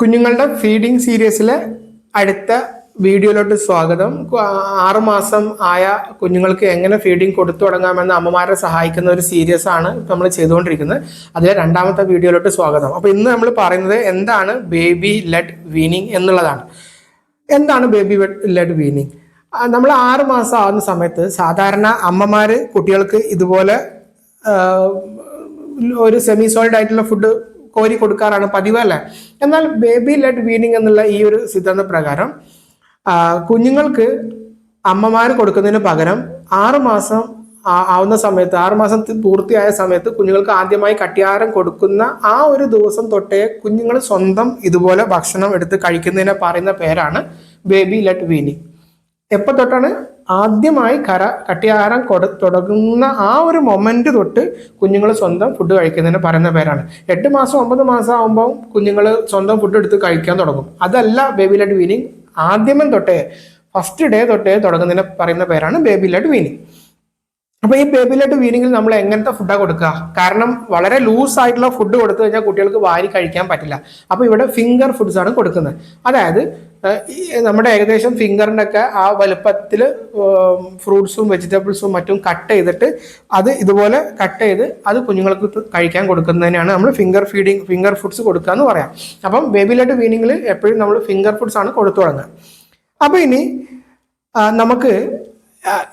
കുഞ്ഞുങ്ങളുടെ ഫീഡിംഗ് സീരീസിലെ അടുത്ത വീഡിയോയിലോട്ട് സ്വാഗതം. 6 മാസം ആയ കുഞ്ഞുങ്ങൾക്ക് എങ്ങനെ ഫീഡിംഗ് കൊടുത്തു തുടങ്ങാമെന്ന് അമ്മമാരെ സഹായിക്കുന്ന ഒരു സീരീസ് ആണ് നമ്മൾ ചെയ്തുകൊണ്ടിരിക്കുന്നത്. അതിലെ രണ്ടാമത്തെ വീഡിയോയിലോട്ട് സ്വാഗതം. അപ്പോൾ ഇന്ന് നമ്മൾ പറയുന്നത് എന്താണ് ബേബി ലെഡ് വീനിങ് എന്നുള്ളതാണ്. എന്താണ് ബേബി ലെഡ് വീനിങ്? നമ്മൾ 6 മാസം ആവുന്ന സമയത്ത് സാധാരണ അമ്മമാര് കുട്ടികൾക്ക് ഇതുപോലെ ഒരു സെമി സോളിഡ് ആയിട്ടുള്ള ഫുഡ് കോരി കൊടുക്കാറാണ് പതിവ്, അല്ലേ? എന്നാൽ ബേബി ലെഡ് വീനിങ് എന്നുള്ള ഈ ഒരു സിദ്ധാന്ത പ്രകാരം കുഞ്ഞുങ്ങൾക്ക് അമ്മമാർ കൊടുക്കുന്നതിന് പകരം 6 മാസം ആവുന്ന സമയത്ത്, 6 മാസം പൂർത്തിയായ സമയത്ത് കുഞ്ഞുങ്ങൾക്ക് ആദ്യമായി കട്ടിയാഹാരം കൊടുക്കുന്ന ആ ഒരു ദിവസം തൊട്ടേ കുഞ്ഞുങ്ങൾ സ്വന്തം ഇതുപോലെ ഭക്ഷണം എടുത്ത് കഴിക്കുന്നതിനെ പറയുന്ന പേരാണ് ബേബി ലെഡ് വീനിങ്. എപ്പോൾ തൊട്ടാണ്? ആദ്യമായി കട്ടിയാഹാരം തുടങ്ങുന്ന ആ ഒരു മൊമെന്റ് തൊട്ട് കുഞ്ഞുങ്ങൾ സ്വന്തം ഫുഡ് കഴിക്കുന്നതിന് പറയുന്ന പേരാണ്. 8 മാസം 9 മാസം ആകുമ്പോൾ കുഞ്ഞുങ്ങൾ സ്വന്തം ഫുഡ് എടുത്ത് കഴിക്കാൻ തുടങ്ങും. അതല്ല ബേബി ലെഡ് വീനിങ്. ആദ്യമേ തൊട്ടേ, ഫസ്റ്റ് ഡേ തൊട്ടേ തുടങ്ങുന്നതിന് പറയുന്ന പേരാണ് ബേബി ലെഡ് വീനിങ്. അപ്പൊ ഈ ബേബി ലെഡ് വീനിങ്ങിൽ നമ്മൾ എങ്ങനത്തെ ഫുഡാണ് കൊടുക്കുക? കാരണം വളരെ ലൂസ് ആയിട്ടുള്ള ഫുഡ് കൊടുത്തു കഴിഞ്ഞാൽ കുട്ടികൾക്ക് വാരി കഴിക്കാൻ പറ്റില്ല. അപ്പൊ ഇവിടെ ഫിംഗർ ഫുഡ്സ് ആണ് കൊടുക്കുന്നത്. അതായത് നമ്മുടെ ഏകദേശം ഫിംഗറിൻ്റെ ഒക്കെ ആ വലുപ്പത്തിൽ ഫ്രൂട്ട്സും വെജിറ്റബിൾസും മറ്റും കട്ട് ചെയ്തിട്ട് അത് ഇതുപോലെ കട്ട് ചെയ്ത് അത് കുഞ്ഞുങ്ങൾക്ക് കഴിക്കാൻ കൊടുക്കുന്നതിനാണ് നമ്മൾ ഫിംഗർ ഫുഡ്സ് കൊടുക്കുക എന്ന് പറയാം. അപ്പം ബേബി ലെഡ് വീനിങ്ങിൽ എപ്പോഴും നമ്മൾ ഫിംഗർ ഫുഡ്സ് ആണ് കൊടുത്തു തുടങ്ങുക. അപ്പൊ ഇനി നമുക്ക്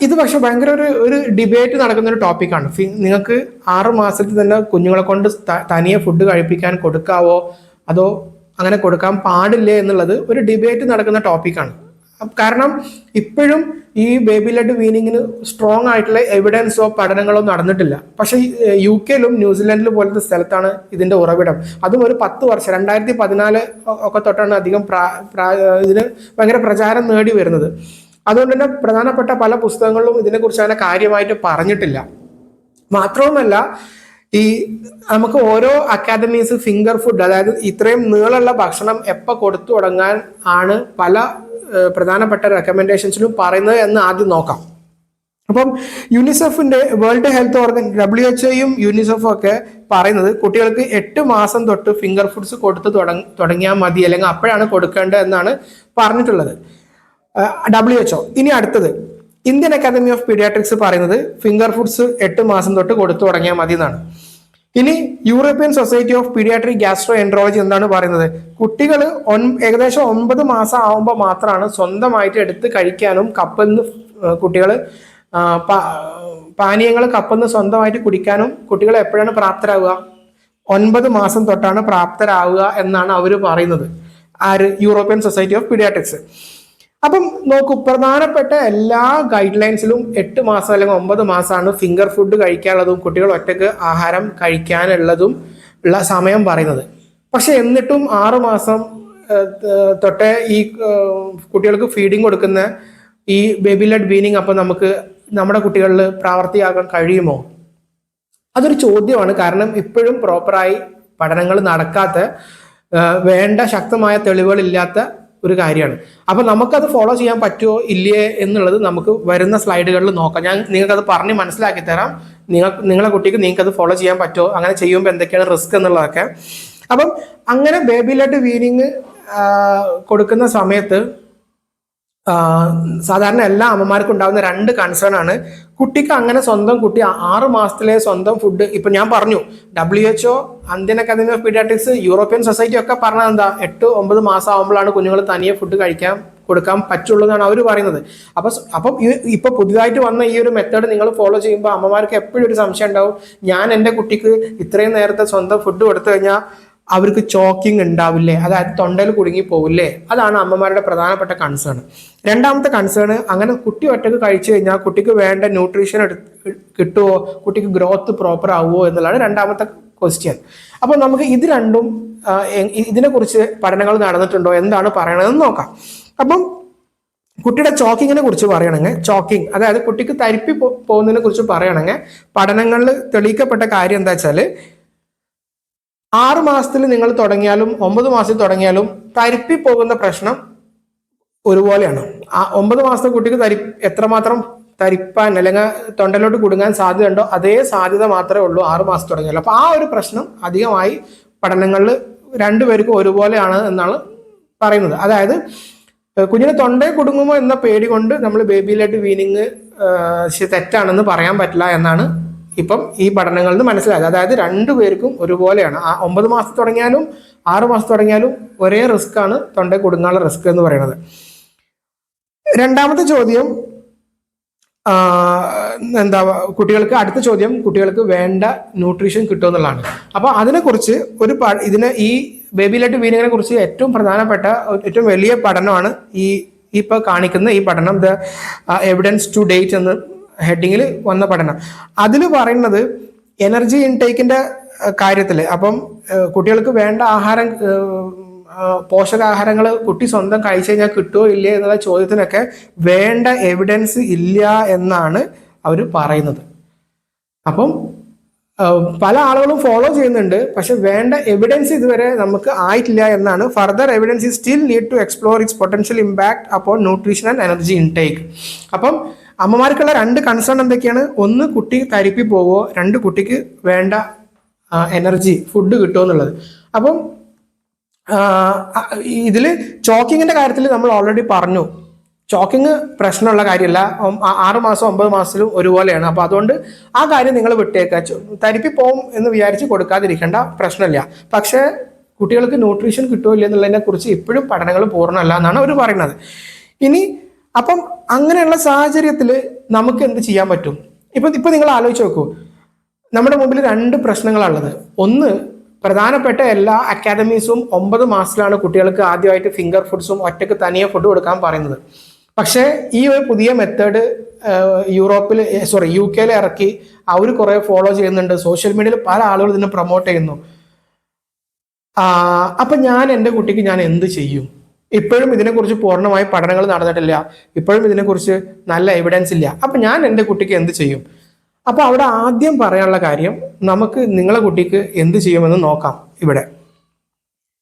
ഇത് പക്ഷെ ഭയങ്കര ഒരു ഡിബേറ്റ് നടക്കുന്ന ഒരു ടോപ്പിക്കാണ്. നിങ്ങൾക്ക് 6 മാസത്തിൽ തന്നെ കുഞ്ഞുങ്ങളെ കൊണ്ട് തനിയെ ഫുഡ് കഴിപ്പിക്കാൻ കൊടുക്കാവോ അതോ അങ്ങനെ കൊടുക്കാൻ പാടില്ലേ എന്നുള്ളത് ഒരു ഡിബേറ്റ് നടക്കുന്ന ടോപ്പിക്കാണ്. കാരണം ഇപ്പോഴും ഈ ബേബി ലെഡ് വീനിങ്ങിന് സ്ട്രോങ് ആയിട്ടുള്ള എവിഡൻസോ പഠനങ്ങളോ നടന്നിട്ടില്ല. പക്ഷേ UK-ലും ന്യൂസിലൻഡിലും പോലത്തെ സ്ഥലത്താണ് ഇതിന്റെ ഉറവിടം. അതും ഒരു 10 വർഷം 2014 ഒക്കെ തൊട്ടാണ് അധികം ഇതിന് ഭയങ്കര പ്രചാരം നേടി വരുന്നത്. അതുകൊണ്ട് തന്നെ പ്രധാനപ്പെട്ട പല പുസ്തകങ്ങളിലും ഇതിനെക്കുറിച്ച് അങ്ങനെ കാര്യമായിട്ട് പറഞ്ഞിട്ടില്ല. മാത്രവുമല്ല, ഈ നമുക്ക് ഓരോ അക്കാദമീസ് ഫിംഗർ ഫുഡ്, അതായത് ഇത്രയും നീളമുള്ള ഭക്ഷണം എപ്പോൾ കൊടുത്തു തുടങ്ങാൻ ആണ് പല പ്രധാനപ്പെട്ട റെക്കമെൻഡേഷൻസിലും പറയുന്നത് എന്ന് ആദ്യം നോക്കാം. അപ്പം യുനിസെഫിന്റെ വേൾഡ് ഹെൽത്ത് WHO-യും യുനിസെഫും ഒക്കെ പറയുന്നത് കുട്ടികൾക്ക് 8 മാസം തൊട്ട് ഫിംഗർ ഫുഡ്സ് കൊടുത്ത് തുടങ്ങിയാൽ മതി, അല്ലെങ്കിൽ അപ്പോഴാണ് കൊടുക്കേണ്ടത് എന്നാണ് പറഞ്ഞിട്ടുള്ളത് WHO. ഇനി അടുത്തത് ഇന്ത്യൻ അക്കാദമി ഓഫ് പീഡിയാട്രിക്സ് പറയുന്നത് ഫിംഗർ ഫുഡ്സ് 8 മാസം തൊട്ട് കൊടുത്തു തുടങ്ങിയാൽ മതി എന്നാണ്. ഇനി European society of paediatric gastro enterology എന്താണ് പറയുന്നത്? കുട്ടികൾ ഏകദേശം 9 മാസം ആവുമ്പോൾ മാത്രമാണ് സ്വന്തമായിട്ട് എടുത്ത് കഴിക്കാനും കപ്പിൽ നിന്ന് കുട്ടികൾ പാനീയങ്ങൾ കപ്പിൽ നിന്ന് സ്വന്തമായിട്ട് കുടിക്കാനും കുട്ടികൾ എപ്പോഴാണ് പ്രാപ്തരാകുക? 9 മാസം തൊട്ടാണ് പ്രാപ്തരാകുക എന്നാണ് അവർ പറയുന്നത്. European society of paediatrics. അപ്പം നോക്കൂ, പ്രധാനപ്പെട്ട എല്ലാ ഗൈഡ് ലൈൻസിലും 8 മാസം അല്ലെങ്കിൽ 9 മാസമാണ് ഫിംഗർ ഫുഡ് കഴിക്കാനുള്ളതും കുട്ടികൾ ഒറ്റയ്ക്ക് ആഹാരം കഴിക്കാനുള്ളതും ഉള്ള സമയം പറയുന്നത്. പക്ഷെ എന്നിട്ടും 6 മാസം തൊട്ടേ ഈ കുട്ടികൾക്ക് ഫീഡിങ് കൊടുക്കുന്ന ഈ ബേബി ലെഡ് വീനിങ് അപ്പം നമുക്ക് നമ്മുടെ കുട്ടികളിൽ പ്രാവർത്തിയാക്കാൻ കഴിയുമോ? അതൊരു ചോദ്യമാണ്. കാരണം ഇപ്പോഴും പ്രോപ്പറായി പഠനങ്ങൾ നടക്കാത്ത, വേണ്ട ശക്തമായ തെളിവുകളില്ലാത്ത ഒരു കാര്യമാണ്. അപ്പൊ നമുക്കത് ഫോളോ ചെയ്യാൻ പറ്റുമോ ഇല്ലയേ എന്നുള്ളത് നമുക്ക് വരുന്ന സ്ലൈഡുകളിൽ നോക്കാം. ഞാൻ നിങ്ങൾക്കത് പറഞ്ഞ് മനസ്സിലാക്കി തരാം. നിങ്ങളെ കുട്ടിക്ക് നിങ്ങൾക്കത് ഫോളോ ചെയ്യാൻ പറ്റുമോ, അങ്ങനെ ചെയ്യുമ്പോൾ എന്തൊക്കെയാണ് റിസ്ക് എന്നുള്ളതൊക്കെ. അപ്പം അങ്ങനെ ബേബി ലെഡ് വീനിങ് കൊടുക്കുന്ന സമയത്ത് സാധാരണ എല്ലാ അമ്മമാർക്കും ഉണ്ടാകുന്ന 2 കൺസേൺ ആണ്. കുട്ടിക്ക് അങ്ങനെ സ്വന്തം കുട്ടി 6 മാസത്തിലെ സ്വന്തം ഫുഡ്, ഇപ്പൊ ഞാൻ പറഞ്ഞു WHO, Indian academy of paediatrics, European society ഒക്കെ പറഞ്ഞത് എന്താ? 8-9 മാസം ആകുമ്പോഴാണ് കുഞ്ഞുങ്ങൾ തനിയെ ഫുഡ് കൊടുക്കാൻ പറ്റുള്ളൂ എന്നാണ് അവർ പറയുന്നത്. അപ്പം ഇപ്പൊ പുതിയതായിട്ട് വന്ന ഈ ഒരു മെത്തേഡ് നിങ്ങൾ ഫോളോ ചെയ്യുമ്പോൾ അമ്മമാർക്ക് എപ്പോഴും ഒരു സംശയം ഉണ്ടാവും, ഞാൻ എൻ്റെ കുട്ടിക്ക് ഇത്രയും നേരത്തെ സ്വന്തം ഫുഡ് കൊടുത്തു കഴിഞ്ഞാൽ അവർക്ക് ചോക്കിങ് ഉണ്ടാവില്ലേ, അതായത് തൊണ്ടയിൽ കുടുങ്ങി പോവില്ലേ? അതാണ് അമ്മമാരുടെ പ്രധാനപ്പെട്ട കൺസേൺ. രണ്ടാമത്തെ കൺസേൺ, അങ്ങനെ കുട്ടി ഒറ്റക്ക് കഴിച്ചു കഴിഞ്ഞാൽ കുട്ടിക്ക് വേണ്ട ന്യൂട്രീഷൻ കിട്ടുമോ, കുട്ടിക്ക് ഗ്രോത്ത് പ്രോപ്പർ ആവുമോ എന്നുള്ളതാണ് രണ്ടാമത്തെ ക്വസ്റ്റ്യൻ. അപ്പോൾ നമുക്ക് ഇത് രണ്ടും ഇതിനെക്കുറിച്ച് പഠനങ്ങൾ നടന്നിട്ടുണ്ടോ, എന്താണ് പറയണതെന്ന് നോക്കാം. അപ്പം കുട്ടിയുടെ ചോക്കിങ്ങിനെ കുറിച്ച് പറയുകയാണെങ്കിൽ, ചോക്കിങ് അതായത് കുട്ടിക്ക് തരിപ്പി പോകുന്നതിനെ കുറിച്ച് പറയുകയാണെങ്കിൽ പഠനങ്ങളിൽ തെളിയിക്കപ്പെട്ട കാര്യം എന്താ വെച്ചാൽ 6 മാസത്തിൽ നിങ്ങൾ തുടങ്ങിയാലും 9 മാസത്തിൽ തുടങ്ങിയാലും തരിപ്പി പോകുന്ന പ്രശ്നം ഒരുപോലെയാണ്. 9 മാസത്തെ കുട്ടിക്ക് എത്രമാത്രം തരിപ്പാൻ അല്ലെങ്കിൽ തൊണ്ടയിലോട്ട് കുടുങ്ങാൻ സാധ്യതയുണ്ടോ അതേ സാധ്യത മാത്രമേ ഉള്ളൂ 6 മാസം തുടങ്ങിയാലും. അപ്പോൾ ആ ഒരു പ്രശ്നം അധികമായി പഠനങ്ങളിൽ രണ്ടുപേർക്കും ഒരുപോലെയാണ് എന്നാണ് പറയുന്നത്. അതായത് കുഞ്ഞിന് തൊണ്ടയിൽ കുടുങ്ങുമോ എന്ന പേടി കൊണ്ട് നമ്മൾ ബേബി ലെഡ് വീനിങ് തെറ്റാണെന്ന് പറയാൻ പറ്റില്ല എന്നാണ് ഇപ്പം ഈ പഠനങ്ങളിൽ നിന്ന് മനസ്സിലായത്. അതായത് രണ്ടുപേർക്കും ഒരുപോലെയാണ്. 9 മാസം തുടങ്ങിയാലും 6 മാസം തുടങ്ങിയാലും ഒരേ റിസ്ക് ആണ് തൊണ്ടയിൽ കുടുങ്ങാനുള്ള റിസ്ക് എന്ന് പറയുന്നത്. രണ്ടാമത്തെ ചോദ്യം എന്താ, അടുത്ത ചോദ്യം കുട്ടികൾക്ക് വേണ്ട ന്യൂട്രീഷൻ കിട്ടുമെന്നുള്ളതാണ്. അപ്പൊ അതിനെക്കുറിച്ച് ഈ ബേബി ലെഡ് വീനിങ്ങിനെ കുറിച്ച് ഏറ്റവും പ്രധാനപ്പെട്ട ഏറ്റവും വലിയ പഠനമാണ് ഇപ്പൊ കാണിക്കുന്ന ഈ പഠനം, ദ എവിഡൻസ് ടു ഡേറ്റ് എന്ന ഹെഡിങ്ങിൽ വന്ന പഠനം. അതിൽ പറയുന്നത് എനർജി ഇൻടേക്കിന്റെ കാര്യത്തിൽ, അപ്പം കുട്ടികൾക്ക് വേണ്ട ആഹാരം, പോഷകാഹാരങ്ങൾ കുട്ടി സ്വന്തം കഴിച്ചു കഴിഞ്ഞാൽ കിട്ടുമോ ഇല്ലേ എന്നുള്ള ചോദ്യത്തിനൊക്കെ വേണ്ട എവിഡൻസ് ഇല്ല എന്നാണ് അവർ പറയുന്നത്. അപ്പം പല ആളുകളും ഫോളോ ചെയ്യുന്നുണ്ട്, പക്ഷെ വേണ്ട എവിഡൻസ് ഇതുവരെ നമുക്ക് ആയിട്ടില്ല എന്നാണ്. Further evidence is still need to explore its potential impact upon nutrition and energy intake. അപ്പം അമ്മമാർക്കുള്ള 2 കൺസേൺ എന്തൊക്കെയാണ്? ഒന്ന്, കുട്ടി തരിപ്പി പോവോ, 2 കുട്ടിക്ക് വേണ്ട എനർജി ഫുഡ് കിട്ടുമോ എന്നുള്ളത്. അപ്പം ഇതിൽ ചോക്കിങ്ങിന്റെ കാര്യത്തിൽ നമ്മൾ ഓൾറെഡി പറഞ്ഞു, ചോക്കിങ് പ്രശ്നമുള്ള കാര്യമല്ല. 6 മാസം 9 മാസത്തിലും ഒരുപോലെയാണ്. അപ്പൊ അതുകൊണ്ട് ആ കാര്യം നിങ്ങൾ വിട്ടേക്കുക. തരിപ്പി പോവും എന്ന് വിചാരിച്ച് കൊടുക്കാതിരിക്കേണ്ട, പ്രശ്നമില്ല. പക്ഷെ കുട്ടികൾക്ക് ന്യൂട്രീഷൻ കിട്ടുമോ ഇല്ല എന്നുള്ളതിനെ കുറിച്ച് ഇപ്പോഴും പഠനങ്ങൾ പൂർണ്ണമല്ല എന്നാണ് അവർ പറയുന്നത്. ഇനി അപ്പം അങ്ങനെയുള്ള സാഹചര്യത്തിൽ നമുക്ക് എന്ത് ചെയ്യാൻ പറ്റും? ഇപ്പൊ നിങ്ങൾ ആലോചിച്ച് നോക്കൂ, നമ്മുടെ മുമ്പിൽ 2 പ്രശ്നങ്ങളാണുള്ളത്. ഒന്ന്, പ്രധാനപ്പെട്ട എല്ലാ അക്കാദമീസും 9 മാസത്തിലാണ് കുട്ടികൾക്ക് ആദ്യമായിട്ട് ഫിംഗർ ഫുഡ്സും ഒറ്റയ്ക്ക് തനിയെ ഫുഡ് കൊടുക്കാൻ പറയുന്നത്. പക്ഷേ ഈ ഒരു പുതിയ മെത്തേഡ് UK ഇറക്കി അവർ കുറെ ഫോളോ ചെയ്യുന്നുണ്ട്. സോഷ്യൽ മീഡിയയിൽ പല ആളുകൾ ഇതിനെ പ്രൊമോട്ട് ചെയ്യുന്നു. അപ്പൊ ഞാൻ എൻ്റെ കുട്ടിക്ക് ഞാൻ എന്ത് ചെയ്യും? ഇപ്പോഴും ഇതിനെക്കുറിച്ച് പൂർണ്ണമായി പഠനങ്ങൾ നടന്നിട്ടില്ല. ഇപ്പോഴും ഇതിനെക്കുറിച്ച് നല്ല എവിഡൻസ് ഇല്ല. അപ്പൊ ഞാൻ എൻ്റെ കുട്ടിക്ക് എന്ത് ചെയ്യും? അപ്പൊ അവിടെ ആദ്യം പറയാനുള്ള കാര്യം, നമുക്ക് നിങ്ങളെ കുട്ടിക്ക് എന്ത് ചെയ്യുമെന്ന് നോക്കാം ഇവിടെ.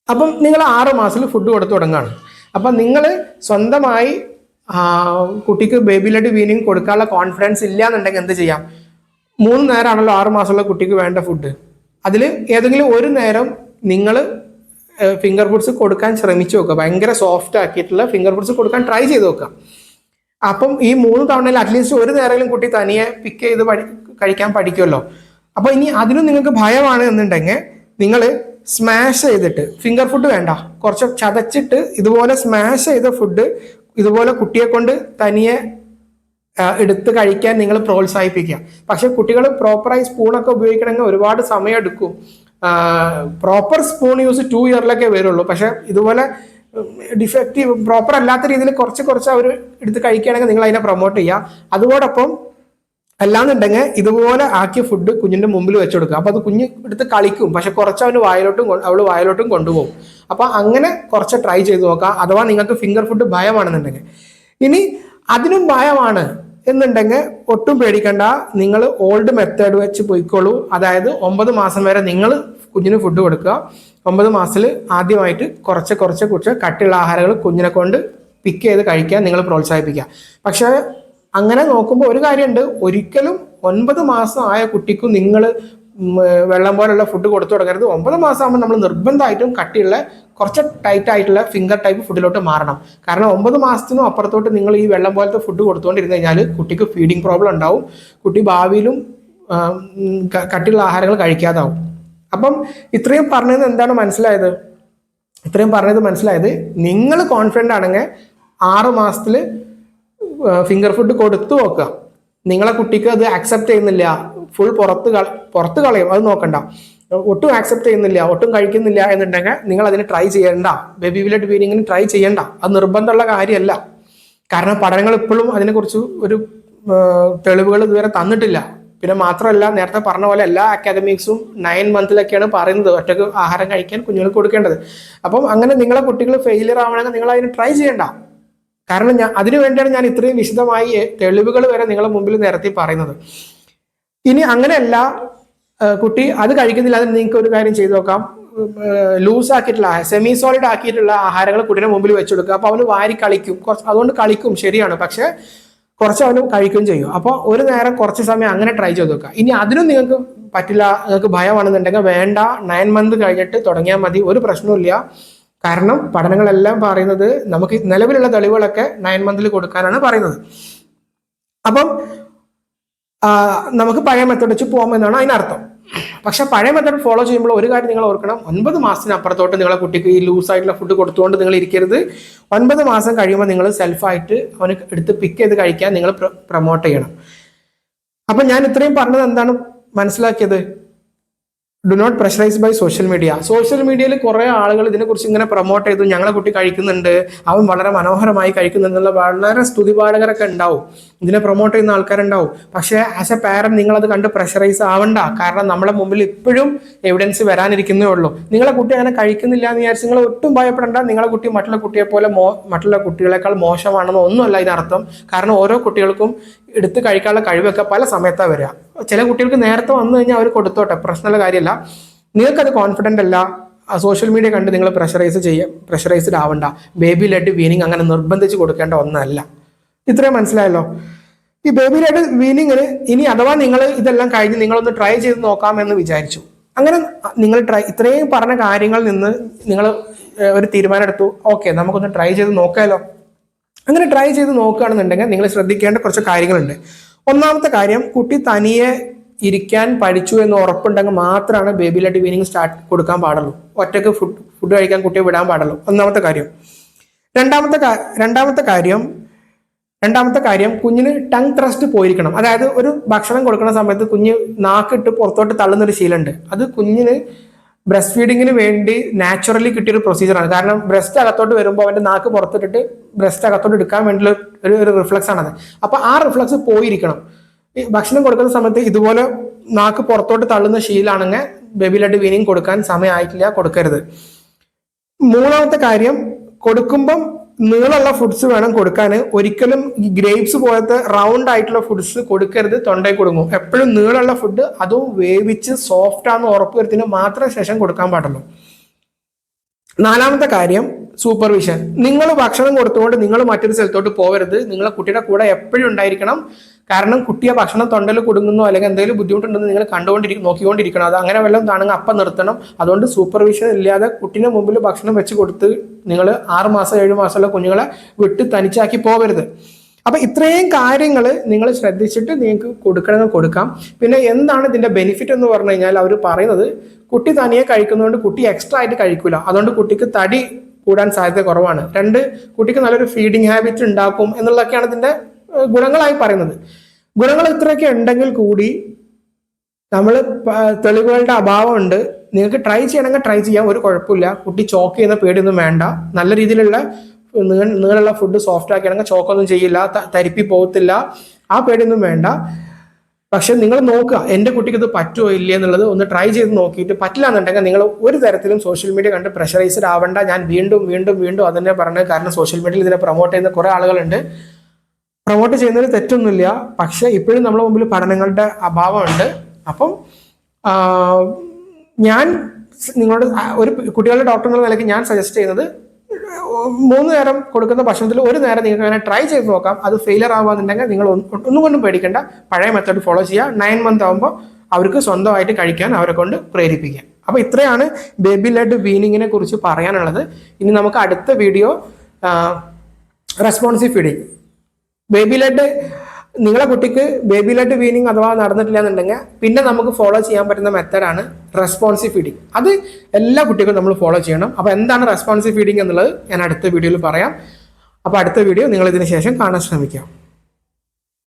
അപ്പം നിങ്ങൾ 6 മാസത്തിൽ ഫുഡ് കൊടുത്തു തുടങ്ങാണ്. അപ്പം നിങ്ങൾ സ്വന്തമായി കുട്ടിക്ക് ബേബി ലെഡ് വീനിങ് കൊടുക്കാനുള്ള കോൺഫിഡൻസ് ഇല്ല എന്നുണ്ടെങ്കിൽ എന്ത് ചെയ്യാം? 3 നേരമാണല്ലോ 6 മാസമുള്ള കുട്ടിക്ക് വേണ്ട ഫുഡ്. അതിൽ ഏതെങ്കിലും ഒരു നേരം നിങ്ങൾ ഫിംഗർ ഫുഡ്സ് കൊടുക്കാൻ ശ്രമിച്ചു നോക്കുക. ഭയങ്കര സോഫ്റ്റ് ആക്കിയിട്ടുള്ള ഫിംഗർ ഫുഡ്സ് കൊടുക്കാൻ ട്രൈ ചെയ്ത് നോക്കുക. അപ്പം ഈ 3 തവണയിൽ അറ്റ്ലീസ്റ്റ് ഒരു നേരമെങ്കിലും കുട്ടി തനിയെ പിക്ക് ചെയ്ത് കഴിക്കാൻ പഠിക്കുമല്ലോ. അപ്പൊ ഇനി അതിനും നിങ്ങൾക്ക് ഭയമാണ് എന്നുണ്ടെങ്കിൽ നിങ്ങൾ സ്മാഷ് ചെയ്തിട്ട്, ഫിംഗർ ഫുഡ് വേണ്ട, കുറച്ച് ചതച്ചിട്ട് ഇതുപോലെ സ്മാഷ് ചെയ്ത ഫുഡ് ഇതുപോലെ കുട്ടിയെ കൊണ്ട് തനിയെ എടുത്ത് കഴിക്കാൻ നിങ്ങൾ പ്രോത്സാഹിപ്പിക്കുക. പക്ഷെ കുട്ടികൾ പ്രോപ്പറായി സ്പൂണൊക്കെ ഉപയോഗിക്കണമെങ്കിൽ ഒരുപാട് സമയം എടുക്കും. പ്രോപ്പർ സ്പൂൺ യൂസ് 2 ഇയറിലൊക്കെ വരുള്ളൂ. പക്ഷെ ഇതുപോലെ ഡിഫക്റ്റീവ് പ്രോപ്പർ അല്ലാത്ത രീതിയിൽ കുറച്ച് അവർ എടുത്ത് കഴിക്കുകയാണെങ്കിൽ നിങ്ങൾ അതിനെ പ്രൊമോട്ട് ചെയ്യുക. അതോടൊപ്പം അല്ലാന്നുണ്ടെങ്കിൽ ഇതുപോലെ ആക്കിയ ഫുഡ് കുഞ്ഞിന്റെ മുമ്പിൽ വെച്ചു കൊടുക്കുക. അപ്പൊ അത് കുഞ്ഞ് എടുത്ത് കളിക്കും, പക്ഷെ കുറച്ച് അവള് വായിലോട്ടും കൊണ്ടുപോകും. അപ്പൊ അങ്ങനെ കുറച്ച് ട്രൈ ചെയ്ത് നോക്കാം. അഥവാ നിങ്ങൾക്ക് ഫിംഗർ ഫുഡ് ഭയമാണെന്നുണ്ടെങ്കിൽ. ഇനി അതിനും ഭയമാണ് എന്നുണ്ടെങ്കിൽ ഒട്ടും പേടിക്കണ്ട, നിങ്ങൾ ഓൾഡ് മെത്തേഡ് വെച്ച് പോയിക്കോളൂ. അതായത് 9 മാസം വരെ നിങ്ങൾ കുഞ്ഞിന് ഫുഡ് കൊടുക്കുക. 9 മാസത്തിൽ ആദ്യമായിട്ട് കുറച്ച് കട്ടിയുള്ള ആഹാരങ്ങൾ കുഞ്ഞിനെ കൊണ്ട് പിക്ക് ചെയ്ത് കഴിക്കാൻ നിങ്ങൾ പ്രോത്സാഹിപ്പിക്കുക. പക്ഷെ അങ്ങനെ നോക്കുമ്പോൾ ഒരു കാര്യമുണ്ട്, ഒരിക്കലും 9 മാസം ആയ കുട്ടിക്കും നിങ്ങൾ വെള്ളം പോലുള്ള ഫുഡ് കൊടുത്തു തുടങ്ങരുത്. 9 മാസം ആകുമ്പോൾ നമ്മൾ നിർബന്ധമായിട്ടും കട്ടിയുള്ള കുറച്ച് ടൈറ്റ് ആയിട്ടുള്ള ഫിംഗർ ടൈപ്പ് ഫുഡിലോട്ട് മാറണം. കാരണം 9 മാസത്തിനും അപ്പുറത്തോട്ട് നിങ്ങൾ ഈ വെള്ളം പോലത്തെ ഫുഡ് കൊടുത്തുകൊണ്ടിരുന്നു കഴിഞ്ഞാൽ കുട്ടിക്ക് ഫീഡിങ് പ്രോബ്ലം ഉണ്ടാവും. കുട്ടി ഭാവിയിലും കട്ടിയുള്ള ആഹാരങ്ങൾ കഴിക്കാതാവും. അപ്പം ഇത്രയും പറഞ്ഞത് എന്താണ് മനസ്സിലായത്? നിങ്ങൾ കോൺഫിഡൻ്റ് ആണെങ്കിൽ 6 മാസത്തിൽ ഫിംഗർ ഫുഡ് കൊടുത്തു നോക്കുക. നിങ്ങളെ കുട്ടിക്ക് അത് അക്സെപ്റ്റ് ചെയ്യുന്നില്ല, ഫുൾ പുറത്ത് കളയും, അത് നോക്കണ്ട. ഒട്ടും ആക്സെപ്റ്റ് ചെയ്യുന്നില്ല, ഒട്ടും കഴിക്കുന്നില്ല എന്നുണ്ടെങ്കിൽ നിങ്ങൾ അതിന് ട്രൈ ചെയ്യണ്ട. ബേബി ലെഡ് ഫീഡിങ്ങിന് ട്രൈ ചെയ്യണ്ട. അത് നിർബന്ധമുള്ള കാര്യമല്ല. കാരണം പഠനങ്ങൾ ഇപ്പോഴും അതിനെക്കുറിച്ച് ഒരു തെളിവുകൾ ഇതുവരെ തന്നിട്ടില്ല. പിന്നെ മാത്രമല്ല, നേരത്തെ പറഞ്ഞ പോലെ എല്ലാ അക്കാദമിക്സും 9 മന്തിലൊക്കെയാണ് പറയുന്നത് ഒറ്റക്ക് ആഹാരം കഴിക്കാൻ കുഞ്ഞുങ്ങൾക്ക് കൊടുക്കേണ്ടത്. അപ്പം അങ്ങനെ നിങ്ങളെ കുട്ടികൾ ഫെയിലിയർ ആവണമെങ്കിൽ നിങ്ങൾ അതിന് ട്രൈ ചെയ്യണ്ട. കാരണം അതിനു വേണ്ടിയാണ് ഞാൻ ഇത്രയും വിശദമായി തെളിവുകൾ വരെ നിങ്ങളെ മുമ്പിൽ നിരത്തി പറയുന്നത്. ഇനി അങ്ങനെയല്ല, കുട്ടി അത് കഴിക്കുന്നില്ല, അതിന് നിങ്ങൾക്ക് ഒരു കാര്യം ചെയ്തു നോക്കാം. ലൂസ് ആക്കിയിട്ടുള്ള സെമി സോളിഡ് ആക്കിയിട്ടുള്ള ആഹാരങ്ങൾ കുട്ടീനെ മുമ്പിൽ വെച്ചെടുക്കുക. അപ്പൊ അവന് വാരി കളിക്കും, അതുകൊണ്ട് കളിക്കും, ശരിയാണ്. പക്ഷെ കുറച്ച് അവന് കഴിക്കുകയും ചെയ്യും. അപ്പോൾ ഒരു നേരം കുറച്ച് സമയം അങ്ങനെ ട്രൈ ചെയ്ത് നോക്കുക. ഇനി അതിനും നിങ്ങൾക്ക് പറ്റില്ല, നിങ്ങൾക്ക് ഭയമാണെന്നുണ്ടെങ്കിൽ വേണ്ട, 9 മന്ത് കഴിഞ്ഞിട്ട് തുടങ്ങിയാൽ മതി, ഒരു പ്രശ്നമില്ല. കാരണം പഠനങ്ങളെല്ലാം പറയുന്നത് നമുക്ക് നിലവിലുള്ള തെളിവുകളൊക്കെ 9 മന്തിൽ കൊടുക്കാനാണ് പറയുന്നത്. അപ്പം നമുക്ക് പഴയ മെത്തേഡ് വെച്ച് പോകാമെന്നാണ് അതിനർത്ഥം. പക്ഷെ പഴയ മെത്തേഡ് ഫോളോ ചെയ്യുമ്പോൾ ഒരു കാര്യം നിങ്ങൾ ഓർക്കണം, 9 മാസത്തിന് അപ്പുറത്തോട്ട് നിങ്ങളെ കുട്ടിക്ക് ഈ ലൂസായിട്ടുള്ള ഫുഡ് കൊടുത്തുകൊണ്ട് നിങ്ങൾ ഇരിക്കരുത്. 9 മാസം കഴിയുമ്പോൾ നിങ്ങൾ സെൽഫായിട്ട് അവന് എടുത്ത് പിക്ക് ചെയ്ത് കഴിക്കാൻ നിങ്ങൾ പ്രൊമോട്ട് ചെയ്യണം. അപ്പൊ ഞാൻ ഇത്രയും പറഞ്ഞത് എന്താണ് മനസ്സിലാക്കിയത്? Do not pressurise by social media. Social മീഡിയയിൽ കുറെ ആളുകൾ ഇതിനെക്കുറിച്ച് ഇങ്ങനെ പ്രൊമോട്ട് ചെയ്തു, ഞങ്ങളെ കുട്ടി കഴിക്കുന്നുണ്ട്, അവൻ വളരെ മനോഹരമായി കഴിക്കുന്നുണ്ടെന്നുള്ള വളരെ സ്തുതിപാഠകരൊക്കെ ഉണ്ടാവും, ഇതിനെ പ്രൊമോട്ട് ചെയ്യുന്ന ആൾക്കാരുണ്ടാവും. പക്ഷേ ആസ് എ പാരന്റ് നിങ്ങളത് കണ്ട് പ്രഷറൈസ് ആവണ്ട. കാരണം നമ്മളെ മുമ്പിൽ ഇപ്പോഴും എവിഡൻസ് വരാനിരിക്കുന്നേ ഉള്ളൂ. നിങ്ങളെ കുട്ടി അങ്ങനെ കഴിക്കുന്നില്ല എന്ന് വിചാരിച്ച് നിങ്ങൾ ഒട്ടും ഭയപ്പെടേണ്ട. നിങ്ങളെ കുട്ടി മറ്റുള്ള കുട്ടിയെ പോലെ മറ്റുള്ള കുട്ടികളെക്കാൾ മോശമാണെന്നോ ഒന്നുമല്ല ഇതിനർത്ഥം. കാരണം ഓരോ കുട്ടികൾക്കും എടുത്ത് കഴിക്കാനുള്ള കഴിവൊക്കെ പല സമയത്താണ് വരിക. ചില കുട്ടികൾക്ക് നേരത്തെ വന്നു കഴിഞ്ഞാൽ അവർ കൊടുത്തോട്ടെ, പ്രശ്നമുള്ള കാര്യമല്ല. നിങ്ങൾക്കത് കോൺഫിഡൻ്റ് അല്ല, സോഷ്യൽ മീഡിയ കണ്ട് നിങ്ങൾ പ്രഷറൈസ്ഡ് ആവണ്ട. ബേബി ലെഡ് വീനിങ് അങ്ങനെ നിർബന്ധിച്ച് കൊടുക്കേണ്ട ഒന്നല്ല. ഇത്രയും മനസ്സിലായല്ലോ. ഈ ബേബി ലെഡ് വീനിങ്ങിന് ഇനി അഥവാ നിങ്ങൾ ഇതെല്ലാം കഴിഞ്ഞ് നിങ്ങളൊന്ന് ട്രൈ ചെയ്ത് നോക്കാമെന്ന് വിചാരിച്ചു, അങ്ങനെ നിങ്ങൾ ഇത്രയും പറഞ്ഞ കാര്യങ്ങളിൽ നിന്ന് നിങ്ങൾ ഒരു തീരുമാനം എടുത്തു, ഓക്കെ നമുക്കൊന്ന് ട്രൈ ചെയ്ത് നോക്കാമല്ലോ. അങ്ങനെ ട്രൈ ചെയ്ത് നോക്കുകയാണെന്നുണ്ടെങ്കിൽ നിങ്ങൾ ശ്രദ്ധിക്കേണ്ട കുറച്ച് കാര്യങ്ങളുണ്ട്. ഒന്നാമത്തെ കാര്യം, കുട്ടി തനിയെ ഇരിക്കാൻ പഠിച്ചു എന്ന് ഉറപ്പുണ്ടെങ്കിൽ മാത്രമാണ് ബേബി ലെഡ് വീനിങ് കൊടുക്കാൻ പാടുള്ളൂ. ഒറ്റയ്ക്ക് ഫുഡ് കഴിക്കാൻ കുട്ടിയെ വിടാൻ പാടുള്ളൂ. ഒന്നാമത്തെ കാര്യം. രണ്ടാമത്തെ കാര്യം കുഞ്ഞിന് ടങ് ത്രസ്റ്റ് പോയിരിക്കണം. അതായത് ഒരു ഭക്ഷണം കൊടുക്കുന്ന സമയത്ത് കുഞ്ഞ് നാക്കിട്ട് പുറത്തോട്ട് തള്ളുന്നൊരു ശീലമുണ്ട്. അത് കുഞ്ഞിന് ബ്രസ്റ്റ് ഫീഡിങ്ങിന് വേണ്ടി നാച്ചുറലി കിട്ടിയൊരു പ്രൊസീജിയറാണ്. കാരണം ബ്രസ്റ്റ് അകത്തോട്ട് വരുമ്പോൾ അവൻ്റെ നാക്ക് പുറത്തിട്ടിട്ട് ബ്രസ്റ്റ് അകത്തോട്ട് എടുക്കാൻ വേണ്ടിയുള്ള ഒരു റിഫ്ലക്സ് ആണത്. അപ്പോൾ ആ റിഫ്ലക്സ് പോയിരിക്കണം. ഈ ഭക്ഷണം കൊടുക്കുന്ന സമയത്ത് ഇതുപോലെ നാക്ക് പുറത്തോട്ട് തള്ളുന്ന ശീലാണെങ്കിൽ ബേബി ലെഡ് വീനിങ് കൊടുക്കാൻ സമയമായിട്ടില്ല, കൊടുക്കരുത്. മൂന്നാമത്തെ കാര്യം, കൊടുക്കുമ്പം നീളമുള്ള ഫുഡ്സ് വേണം കൊടുക്കാൻ. ഒരിക്കലും ഈ ഗ്രേപ്സ് പോലത്തെ റൗണ്ട് ആയിട്ടുള്ള ഫുഡ്സ് കൊടുക്കരുത്, തൊണ്ടയിൽ കൊടുക്കും. എപ്പോഴും നീളമുള്ള ഫുഡ്, അതും വേവിച്ച് സോഫ്റ്റ് ആണെന്ന് ഉറപ്പ് വരുത്തിന് മാത്രമേ ശേഷം കൊടുക്കാൻ പാടുള്ളൂ. നാലാമത്തെ കാര്യം, സൂപ്പർവിഷൻ. നിങ്ങൾ ഭക്ഷണം കൊടുത്തുകൊണ്ട് നിങ്ങൾ മറ്റൊരു സ്ഥലത്തോട്ട് പോകരുത്. നിങ്ങളെ കുട്ടിയുടെ കൂടെ എപ്പോഴും ഉണ്ടായിരിക്കണം. കാരണം കുട്ടിയെ ഭക്ഷണം തൊണ്ടയിൽ കൊടുക്കുന്നോ അല്ലെങ്കിൽ എന്തെങ്കിലും ബുദ്ധിമുട്ടുണ്ടെന്ന് നിങ്ങൾ നോക്കിക്കൊണ്ടിരിക്കണം. അത് അങ്ങനെ വല്ലതും കാണുമെങ്കിൽ അപ്പം നിർത്തണം. അതുകൊണ്ട് സൂപ്പർവിഷൻ ഇല്ലാതെ കുട്ടീനെ മുമ്പിൽ ഭക്ഷണം വെച്ച് കൊടുത്ത് നിങ്ങൾ 6 മാസം 7 മാസമുള്ള കുഞ്ഞുങ്ങളെ വിട്ട് തനിച്ചാക്കി പോകരുത്. അപ്പൊ ഇത്രയും കാര്യങ്ങൾ നിങ്ങൾ ശ്രദ്ധിച്ചിട്ട് നിങ്ങൾക്ക് കൊടുക്കണമെങ്കിൽ കൊടുക്കാം. പിന്നെ എന്താണ് ഇതിന്റെ ബെനിഫിറ്റ് എന്ന് പറഞ്ഞു കഴിഞ്ഞാൽ അവർ പറയുന്നത്, കുട്ടി തനിയെ കഴിക്കുന്നതുകൊണ്ട് കുട്ടി എക്സ്ട്രാ ആയിട്ട് കഴിക്കൂല. അതുകൊണ്ട് കുട്ടിക്ക് തടി കൂടാൻ സാധ്യത കുറവാണ്. 2, കുട്ടിക്ക് നല്ലൊരു ഫീഡിങ് ഹാബിറ്റ് ഉണ്ടാക്കും എന്നുള്ളതൊക്കെയാണ് ഇതിന്റെ ഗുണങ്ങളായി പറയുന്നത്. ഗുണങ്ങൾ ഇത്രയൊക്കെ ഉണ്ടെങ്കിൽ കൂടി നമ്മൾ തെളിവുകളുടെ അഭാവമുണ്ട്. നിങ്ങൾക്ക് ട്രൈ ചെയ്യണമെങ്കിൽ ട്രൈ ചെയ്യാം, ഒരു കുഴപ്പമില്ല. കുട്ടി ചോക്ക് ചെയ്യുന്ന പേടിയൊന്നും വേണ്ട. നല്ല രീതിയിലുള്ള നീളുള്ള ഫുഡ് സോഫ്റ്റ് ആക്കുകയാണെങ്കിൽ ചോക്കൊന്നും ചെയ്യില്ല, തരിപ്പി പോകത്തില്ല, ആ പേടിയൊന്നും വേണ്ട. പക്ഷെ നിങ്ങൾ നോക്കുക, എൻ്റെ കുട്ടിക്ക് ഇത് പറ്റുമോ ഇല്ലേ എന്നുള്ളത് ഒന്ന് ട്രൈ ചെയ്ത് നോക്കിയിട്ട് പറ്റില്ല എന്നുണ്ടെങ്കിൽ നിങ്ങൾ ഒരു തരത്തിലും സോഷ്യൽ മീഡിയ കണ്ട് പ്രഷറൈസ്ഡ് ആവണ്ട. ഞാൻ വീണ്ടും വീണ്ടും വീണ്ടും അതന്നെ പറഞ്ഞത്. കാരണം സോഷ്യൽ മീഡിയയിൽ ഇതിനെ പ്രൊമോട്ട് ചെയ്യുന്ന കുറേ ആളുകളുണ്ട്. പ്രൊമോട്ട് ചെയ്യുന്നതിൽ തെറ്റൊന്നുമില്ല, പക്ഷെ ഇപ്പോഴും നമ്മുടെ മുമ്പിൽ പഠനങ്ങളുടെ അഭാവമുണ്ട്. അപ്പം ഞാൻ നിങ്ങളോട് ഒരു കുട്ടികളുടെ ഡോക്ടർ എന്നുള്ള നിലയ്ക്ക് ഞാൻ സജസ്റ്റ് ചെയ്യുന്നത്, 3 നേരം കൊടുക്കുന്ന ഭക്ഷണത്തിൽ 1 നേരം നിങ്ങൾക്ക് അങ്ങനെ ട്രൈ ചെയ്ത് നോക്കാം. അത് ഫെയിലർ ആവാന്നുണ്ടെങ്കിൽ നിങ്ങൾ ഒന്നും കൊണ്ടും പേടിക്കേണ്ട, പഴയ മെത്തേഡ് ഫോളോ ചെയ്യുക. 9 മന്ത് ആകുമ്പോൾ അവർക്ക് സ്വന്തമായിട്ട് കഴിക്കാൻ അവരെ കൊണ്ട് പ്രേരിപ്പിക്കാം. അപ്പോൾ ഇത്രയാണ് ബേബി ലെഡ് വീനിങ്ങിനെ കുറിച്ച് പറയാനുള്ളത്. ഇനി നമുക്ക് അടുത്ത video responsive feeding. Baby led നിങ്ങളെ കുട്ടിക്ക് ബേബി ലെഡ് വീനിങ് അഥവാ നടന്നിട്ടില്ല എന്നുണ്ടെങ്കിൽ പിന്നെ നമുക്ക് ഫോളോ ചെയ്യാൻ പറ്റുന്ന മെത്തേഡാണ് റെസ്പോൺസീവ് ഫീഡിങ്. അത് എല്ലാ കുട്ടികളും നമ്മൾ ഫോളോ ചെയ്യണം. അപ്പോൾ എന്താണ് റെസ്പോൺസീവ് ഫീഡിങ് എന്നുള്ളത് ഞാൻ അടുത്ത വീഡിയോയിൽ പറയാം. അപ്പോൾ അടുത്ത വീഡിയോ നിങ്ങൾ ഇതിന് ശേഷം കാണാൻ ശ്രമിക്കാം.